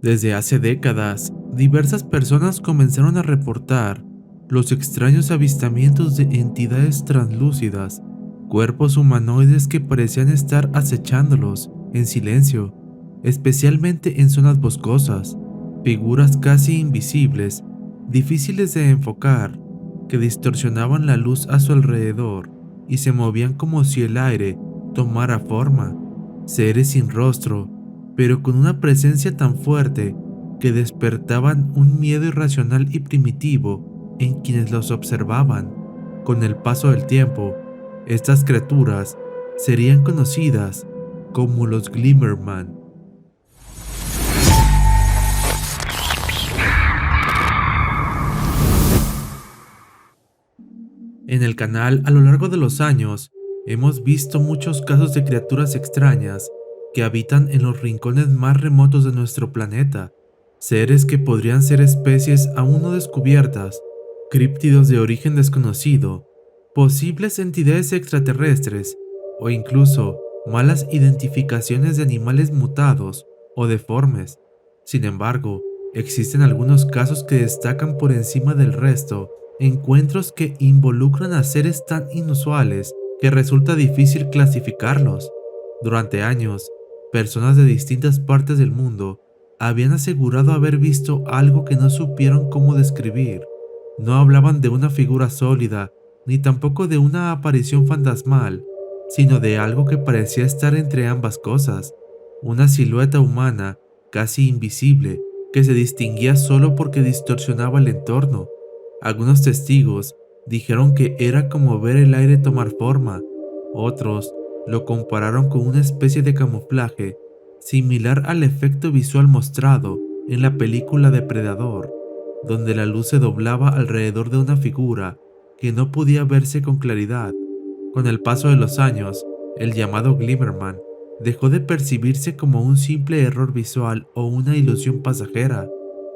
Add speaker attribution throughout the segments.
Speaker 1: Desde hace décadas, diversas personas comenzaron a reportar los extraños avistamientos de entidades translúcidas, cuerpos humanoides que parecían estar acechándolos en silencio, especialmente en zonas boscosas, figuras casi invisibles, difíciles de enfocar, que distorsionaban la luz a su alrededor y se movían como si el aire tomara forma, seres sin rostro, pero con una presencia tan fuerte que despertaban un miedo irracional y primitivo en quienes los observaban. Con el paso del tiempo, estas criaturas serían conocidas como los Glimmerman. En el canal, a lo largo de los años, hemos visto muchos casos de criaturas extrañas que habitan en los rincones más remotos de nuestro planeta, seres que podrían ser especies aún no descubiertas, críptidos de origen desconocido, posibles entidades extraterrestres o incluso malas identificaciones de animales mutados o deformes. Sin embargo, existen algunos casos que destacan por encima del resto, encuentros que involucran a seres tan inusuales que resulta difícil clasificarlos. Durante años, personas de distintas partes del mundo habían asegurado haber visto algo que no supieron cómo describir. No hablaban de una figura sólida, ni tampoco de una aparición fantasmal, sino de algo que parecía estar entre ambas cosas, una silueta humana, casi invisible, que se distinguía solo porque distorsionaba el entorno. Algunos testigos dijeron que era como ver el aire tomar forma, otros lo compararon con una especie de camuflaje similar al efecto visual mostrado en la película Depredador, donde la luz se doblaba alrededor de una figura que no podía verse con claridad. Con el paso de los años, el llamado Glimmerman dejó de percibirse como un simple error visual o una ilusión pasajera.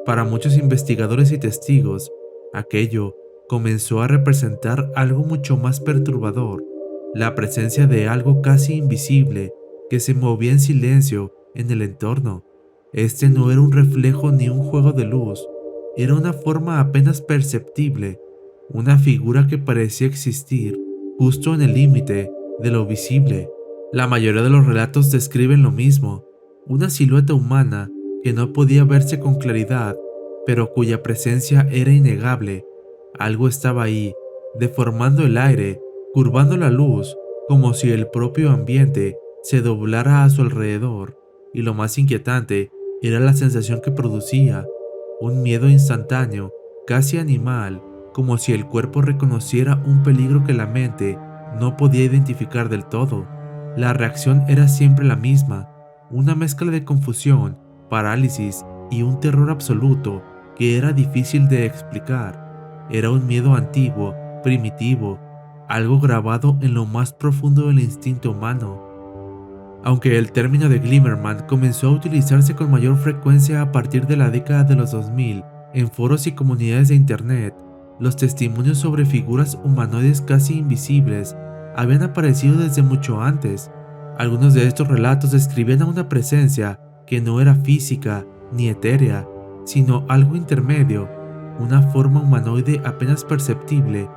Speaker 1: Para muchos investigadores y testigos, aquello comenzó a representar algo mucho más perturbador, la presencia de algo casi invisible que se movía en silencio en el entorno. Este no era un reflejo ni un juego de luz, era una forma apenas perceptible, una figura que parecía existir justo en el límite de lo visible. La mayoría de los relatos describen lo mismo, una silueta humana que no podía verse con claridad, pero cuya presencia era innegable. Algo estaba ahí, deformando el aire, curvando la luz, como si el propio ambiente se doblara a su alrededor, y lo más inquietante era la sensación que producía, un miedo instantáneo, casi animal, como si el cuerpo reconociera un peligro que la mente no podía identificar del todo. La reacción era siempre la misma, una mezcla de confusión, parálisis y un terror absoluto que era difícil de explicar. Era un miedo antiguo, primitivo, algo grabado en lo más profundo del instinto humano. Aunque el término de Glimmerman comenzó a utilizarse con mayor frecuencia a partir de la década de los 2000 en foros y comunidades de Internet, los testimonios sobre figuras humanoides casi invisibles habían aparecido desde mucho antes. Algunos de estos relatos describían a una presencia que no era física ni etérea, sino algo intermedio, una forma humanoide apenas perceptible.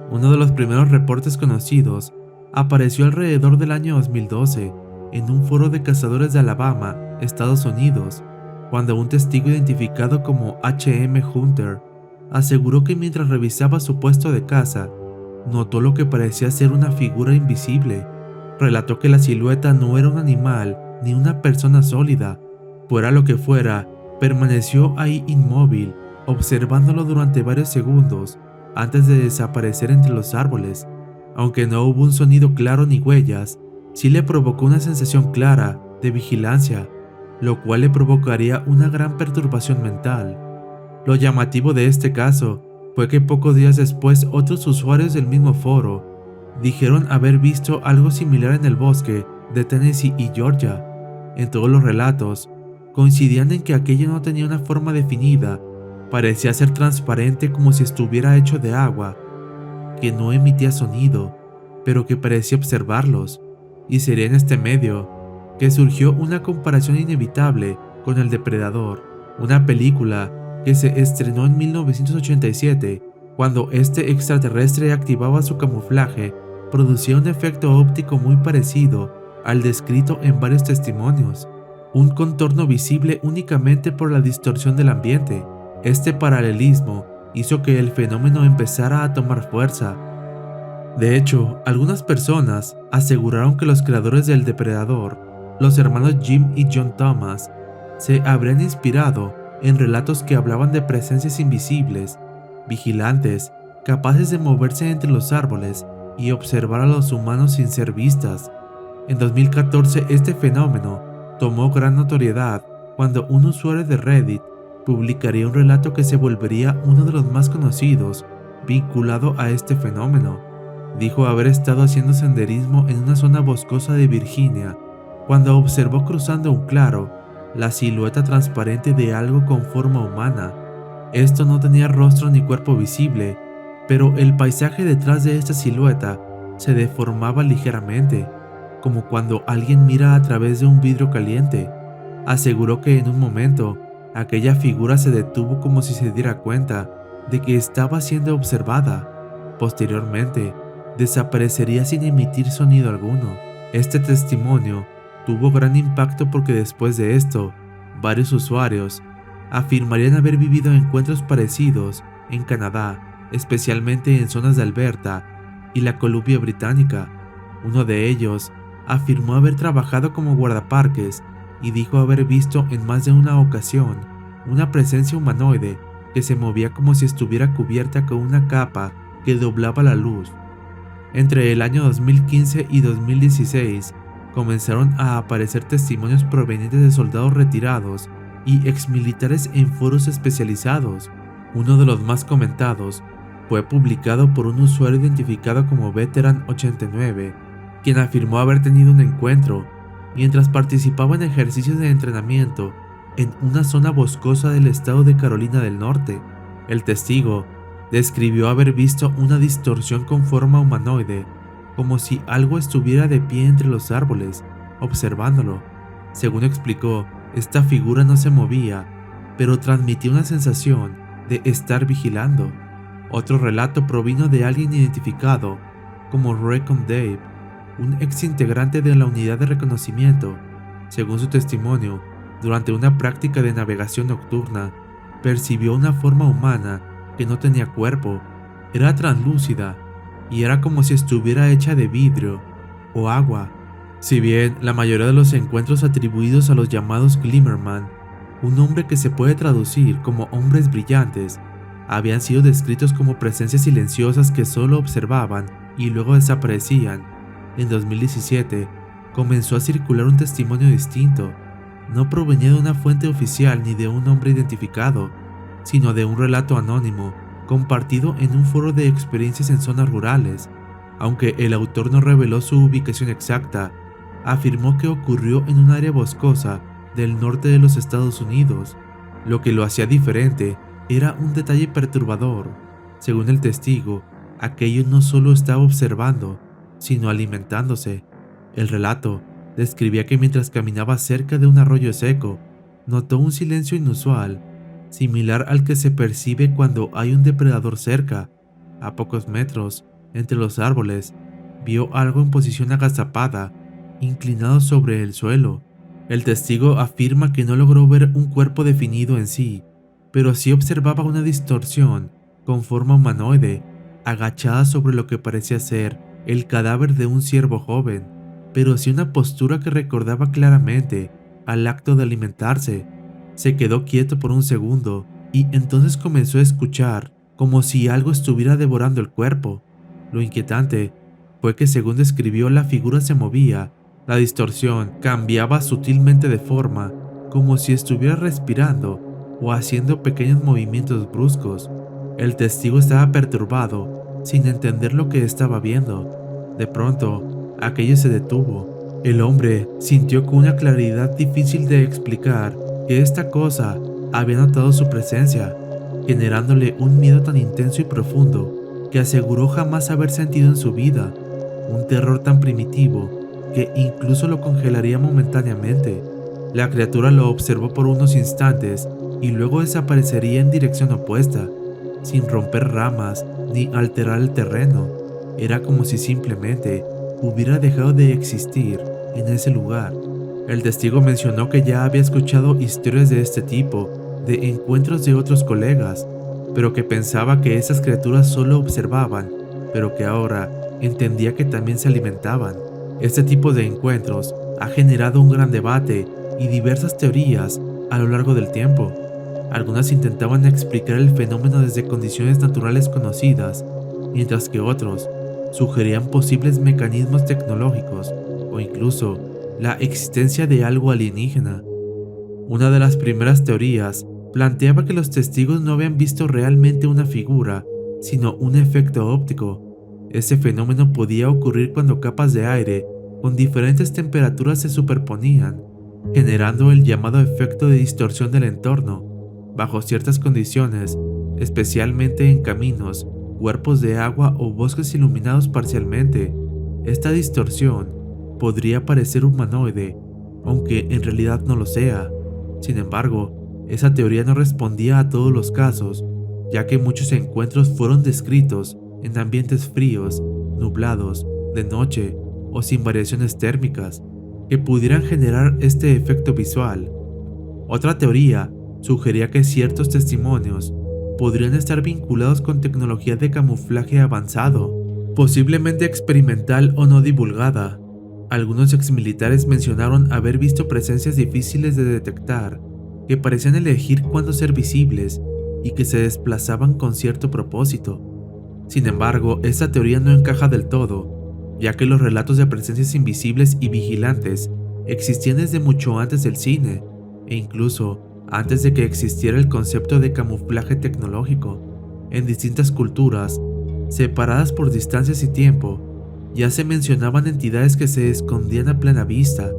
Speaker 1: Uno de los primeros reportes conocidos apareció alrededor del año 2012 en un foro de cazadores de Alabama, Estados Unidos, cuando un testigo identificado como H.M. Hunter aseguró que mientras revisaba su puesto de caza, notó lo que parecía ser una figura invisible. Relató que la silueta no era un animal ni una persona sólida. Fuera lo que fuera, permaneció ahí inmóvil, observándolo durante varios segundos antes de desaparecer entre los árboles. Aunque no hubo un sonido claro ni huellas, sí le provocó una sensación clara de vigilancia, lo cual le provocaría una gran perturbación mental. Lo llamativo de este caso fue que pocos días después otros usuarios del mismo foro dijeron haber visto algo similar en el bosque de Tennessee y Georgia. En todos los relatos, coincidían en que aquello no tenía una forma definida, parecía ser transparente como si estuviera hecho de agua, que no emitía sonido, pero que parecía observarlos, y sería en este medio que surgió una comparación inevitable con el depredador. una película que se estrenó en 1987, cuando este extraterrestre activaba su camuflaje, producía un efecto óptico muy parecido al descrito en varios testimonios, un contorno visible únicamente por la distorsión del ambiente. Este paralelismo hizo que el fenómeno empezara a tomar fuerza. De hecho, algunas personas aseguraron que los creadores del Depredador, los hermanos Jim y John Thomas, se habrían inspirado en relatos que hablaban de presencias invisibles, vigilantes, capaces de moverse entre los árboles y observar a los humanos sin ser vistas. En 2014 este fenómeno tomó gran notoriedad cuando un usuario de Reddit publicaría un relato que se volvería uno de los más conocidos vinculado a este fenómeno. Dijo haber estado haciendo senderismo en una zona boscosa de Virginia cuando observó cruzando un claro la silueta transparente de algo con forma humana. Esto no tenía rostro ni cuerpo visible, pero el paisaje detrás de esta silueta se deformaba ligeramente, como cuando alguien mira a través de un vidrio caliente. Aseguró que en un momento aquella figura se detuvo como si se diera cuenta de que estaba siendo observada. Posteriormente, desaparecería sin emitir sonido alguno. Este testimonio tuvo gran impacto porque después de esto, varios usuarios afirmarían haber vivido encuentros parecidos en Canadá, especialmente en zonas de Alberta y la Columbia Británica. Uno de ellos afirmó haber trabajado como guardaparques y dijo haber visto en más de una ocasión una presencia humanoide que se movía como si estuviera cubierta con una capa que doblaba la luz. Entre el año 2015 y 2016 comenzaron a aparecer testimonios provenientes de soldados retirados y exmilitares en foros especializados. Uno de los más comentados fue publicado por un usuario identificado como Veteran89, quien afirmó haber tenido un encuentro mientras participaba en ejercicios de entrenamiento en una zona boscosa del estado de Carolina del Norte. El testigo describió haber visto una distorsión con forma humanoide, como si algo estuviera de pie entre los árboles, observándolo. Según explicó, esta figura no se movía, pero transmitía una sensación de estar vigilando. Otro relato provino de alguien identificado como Recon Dave, un ex integrante de la unidad de reconocimiento. Según su testimonio, durante una práctica de navegación nocturna, percibió una forma humana que no tenía cuerpo, era translúcida y era como si estuviera hecha de vidrio o agua. Si bien la mayoría de los encuentros atribuidos a los llamados Glimmerman, un nombre que se puede traducir como hombres brillantes, habían sido descritos como presencias silenciosas que solo observaban y luego desaparecían, en 2017 comenzó a circular un testimonio distinto. No provenía de una fuente oficial ni de un hombre identificado, sino de un relato anónimo compartido en un foro de experiencias en zonas rurales. Aunque el autor no reveló su ubicación exacta, afirmó que ocurrió en un área boscosa del norte de los Estados Unidos. Lo que lo hacía diferente era un detalle perturbador. Según el testigo, aquello no solo estaba observando, sino alimentándose. El relato describía que mientras caminaba cerca de un arroyo seco, notó un silencio inusual, similar al que se percibe cuando hay un depredador cerca. A pocos metros, entre los árboles, vio algo en posición agazapada, inclinado sobre el suelo. El testigo afirma que no logró ver un cuerpo definido en sí, pero sí observaba una distorsión con forma humanoide, agachada sobre lo que parecía ser el cadáver de un ciervo joven, pero sí una postura que recordaba claramente al acto de alimentarse. Se quedó quieto por un segundo y entonces comenzó a escuchar como si algo estuviera devorando el cuerpo. Lo inquietante fue que, según describió, la figura se movía, la distorsión cambiaba sutilmente de forma, como si estuviera respirando o haciendo pequeños movimientos bruscos. El testigo estaba perturbado, sin entender lo que estaba viendo. De pronto, aquello se detuvo. El hombre sintió con una claridad difícil de explicar que esta cosa había notado su presencia, generándole un miedo tan intenso y profundo que aseguró jamás haber sentido en su vida, un terror tan primitivo que incluso lo congelaría momentáneamente. La criatura lo observó por unos instantes y luego desaparecería en dirección opuesta, sin romper ramas ni alterar el terreno. Era como si simplemente hubiera dejado de existir en ese lugar. El testigo mencionó que ya había escuchado historias de este tipo, de encuentros de otros colegas, pero que pensaba que esas criaturas solo observaban, pero que ahora entendía que también se alimentaban. Este tipo de encuentros ha generado un gran debate y diversas teorías a lo largo del tiempo. Algunas intentaban explicar el fenómeno desde condiciones naturales conocidas, mientras que otros sugerían posibles mecanismos tecnológicos o incluso la existencia de algo alienígena. Una de las primeras teorías planteaba que los testigos no habían visto realmente una figura, sino un efecto óptico. Ese fenómeno podía ocurrir cuando capas de aire con diferentes temperaturas se superponían, generando el llamado efecto de distorsión del entorno. Bajo ciertas condiciones, especialmente en caminos, cuerpos de agua o bosques iluminados parcialmente, esta distorsión podría parecer humanoide, aunque en realidad no lo sea. Sin embargo, esa teoría no respondía a todos los casos, ya que muchos encuentros fueron descritos en ambientes fríos, nublados, de noche o sin variaciones térmicas que pudieran generar este efecto visual. Otra teoría sugería que ciertos testimonios podrían estar vinculados con tecnología de camuflaje avanzado, posiblemente experimental o no divulgada. Algunos exmilitares mencionaron haber visto presencias difíciles de detectar, que parecían elegir cuándo ser visibles y que se desplazaban con cierto propósito. Sin embargo, esta teoría no encaja del todo, ya que los relatos de presencias invisibles y vigilantes existían desde mucho antes del cine, e incluso antes de que existiera el concepto de camuflaje tecnológico. En distintas culturas, separadas por distancias y tiempo, ya se mencionaban entidades que se escondían a plena vista,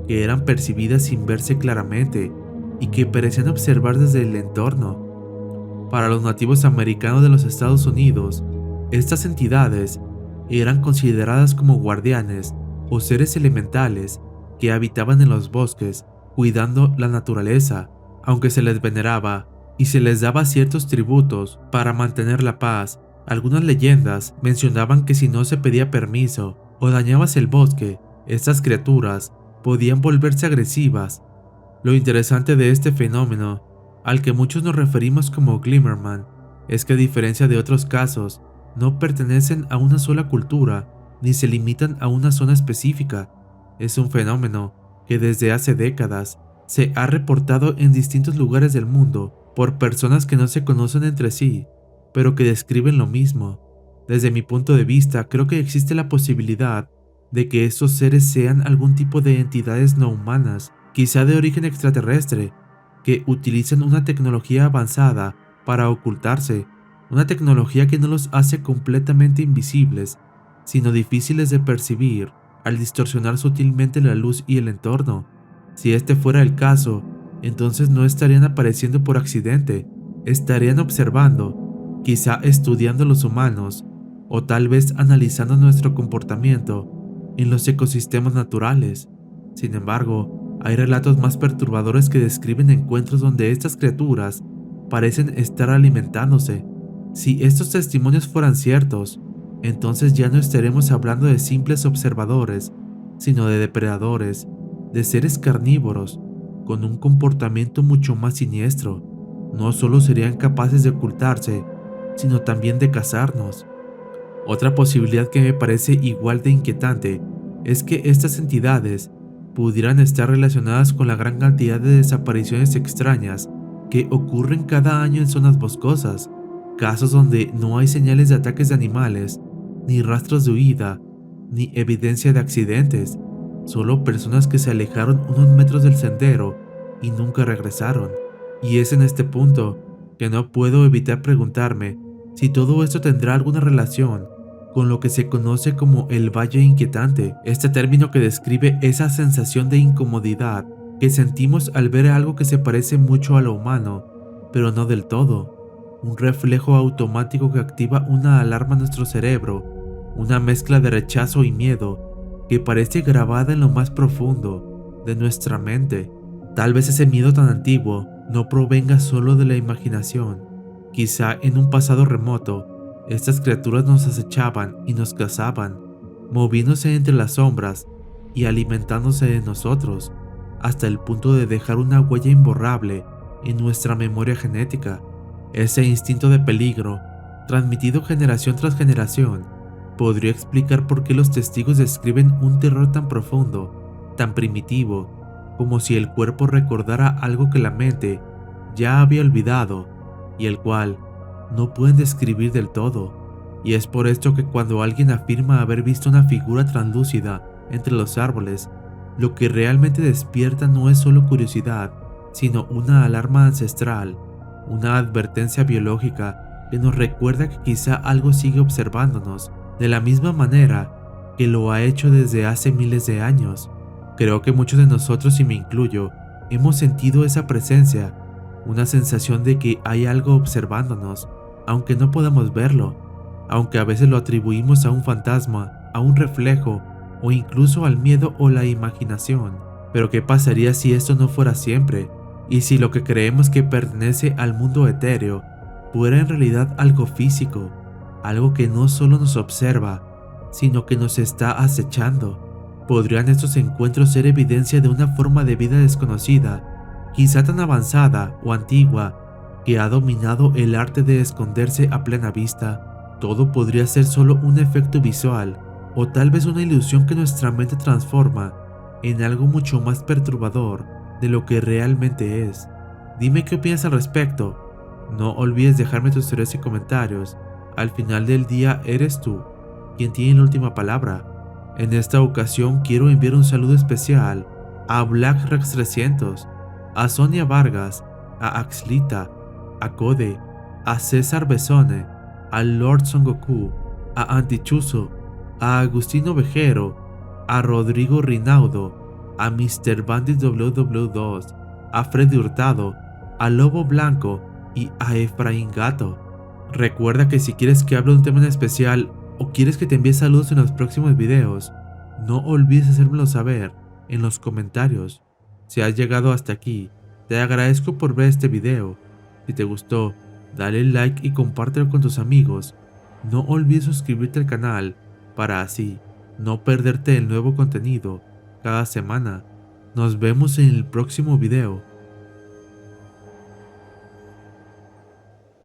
Speaker 1: que eran percibidas sin verse claramente y que parecían observar desde el entorno. Para los nativos americanos de los Estados Unidos, estas entidades eran consideradas como guardianes o seres elementales que habitaban en los bosques cuidando la naturaleza, aunque se les veneraba y se les daba ciertos tributos para mantener la paz. Algunas leyendas mencionaban que si no se pedía permiso o dañabas el bosque, estas criaturas podían volverse agresivas. Lo interesante de este fenómeno, al que muchos nos referimos como Glimmerman, es que a diferencia de otros casos, no pertenecen a una sola cultura ni se limitan a una zona específica. Es un fenómeno que desde hace décadas se ha reportado en distintos lugares del mundo por personas que no se conocen entre sí, pero que describen lo mismo. Desde mi punto de vista, creo que existe la posibilidad de que estos seres sean algún tipo de entidades no humanas, quizá de origen extraterrestre, que utilizan una tecnología avanzada para ocultarse, una tecnología que no los hace completamente invisibles, sino difíciles de percibir al distorsionar sutilmente la luz y el entorno. Si este fuera el caso, entonces no estarían apareciendo por accidente, estarían observando, quizá estudiando a los humanos, o tal vez analizando nuestro comportamiento en los ecosistemas naturales. Sin embargo, hay relatos más perturbadores que describen encuentros donde estas criaturas parecen estar alimentándose. Si estos testimonios fueran ciertos, entonces ya no estaremos hablando de simples observadores, sino de depredadores, de seres carnívoros, con un comportamiento mucho más siniestro. No solo serían capaces de ocultarse, sino también de cazarnos. Otra posibilidad que me parece igual de inquietante es que estas entidades pudieran estar relacionadas con la gran cantidad de desapariciones extrañas que ocurren cada año en zonas boscosas, casos donde no hay señales de ataques de animales, ni rastros de huida, ni evidencia de accidentes, solo personas que se alejaron unos metros del sendero y nunca regresaron. Y es en este punto que no puedo evitar preguntarme si todo esto tendrá alguna relación con lo que se conoce como el Valle Inquietante, este término que describe esa sensación de incomodidad que sentimos al ver algo que se parece mucho a lo humano, pero no del todo, un reflejo automático que activa una alarma en nuestro cerebro, una mezcla de rechazo y miedo que parece grabada en lo más profundo de nuestra mente. Tal vez ese miedo tan antiguo no provenga solo de la imaginación. Quizá en un pasado remoto, estas criaturas nos acechaban y nos cazaban, moviéndose entre las sombras y alimentándose de nosotros, hasta el punto de dejar una huella imborrable en nuestra memoria genética. Ese instinto de peligro, transmitido generación tras generación, podría explicar por qué los testigos describen un terror tan profundo, tan primitivo, como si el cuerpo recordara algo que la mente ya había olvidado y el cual no pueden describir del todo. Y es por esto que cuando alguien afirma haber visto una figura translúcida entre los árboles, lo que realmente despierta no es solo curiosidad, sino una alarma ancestral, una advertencia biológica que nos recuerda que quizá algo sigue observándonos de la misma manera que lo ha hecho desde hace miles de años. Creo que muchos de nosotros, y me incluyo, hemos sentido esa presencia, una sensación de que hay algo observándonos, aunque no podamos verlo, aunque a veces lo atribuimos a un fantasma, a un reflejo, o incluso al miedo o la imaginación. Pero ¿qué pasaría si esto no fuera siempre? Y si lo que creemos que pertenece al mundo etéreo fuera en realidad algo físico, algo que no solo nos observa, sino que nos está acechando. ¿Podrían estos encuentros ser evidencia de una forma de vida desconocida, quizá tan avanzada o antigua, que ha dominado el arte de esconderse a plena vista? Todo podría ser solo un efecto visual, o tal vez una ilusión que nuestra mente transforma en algo mucho más perturbador de lo que realmente es. Dime qué opinas al respecto. No olvides dejarme tus teorías y comentarios. Al final del día eres tú quien tiene la última palabra. En esta ocasión quiero enviar un saludo especial a Black Rex 300, a Sonia Vargas, a Axlita, a Code, a César Besone, a Lord Son Goku, a Antichuzo, a Agustino Vejero, a Rodrigo Rinaudo, a Mr. Bandit WW2, a Freddy Hurtado, a Lobo Blanco y a Efraín Gato. Recuerda que si quieres que hable de un tema en especial o quieres que te envíe saludos en los próximos videos, no olvides hacérmelo saber en los comentarios. Si has llegado hasta aquí, te agradezco por ver este video. Si te gustó, dale like y compártelo con tus amigos. No olvides suscribirte al canal para así no perderte el nuevo contenido cada semana. Nos vemos en el próximo video.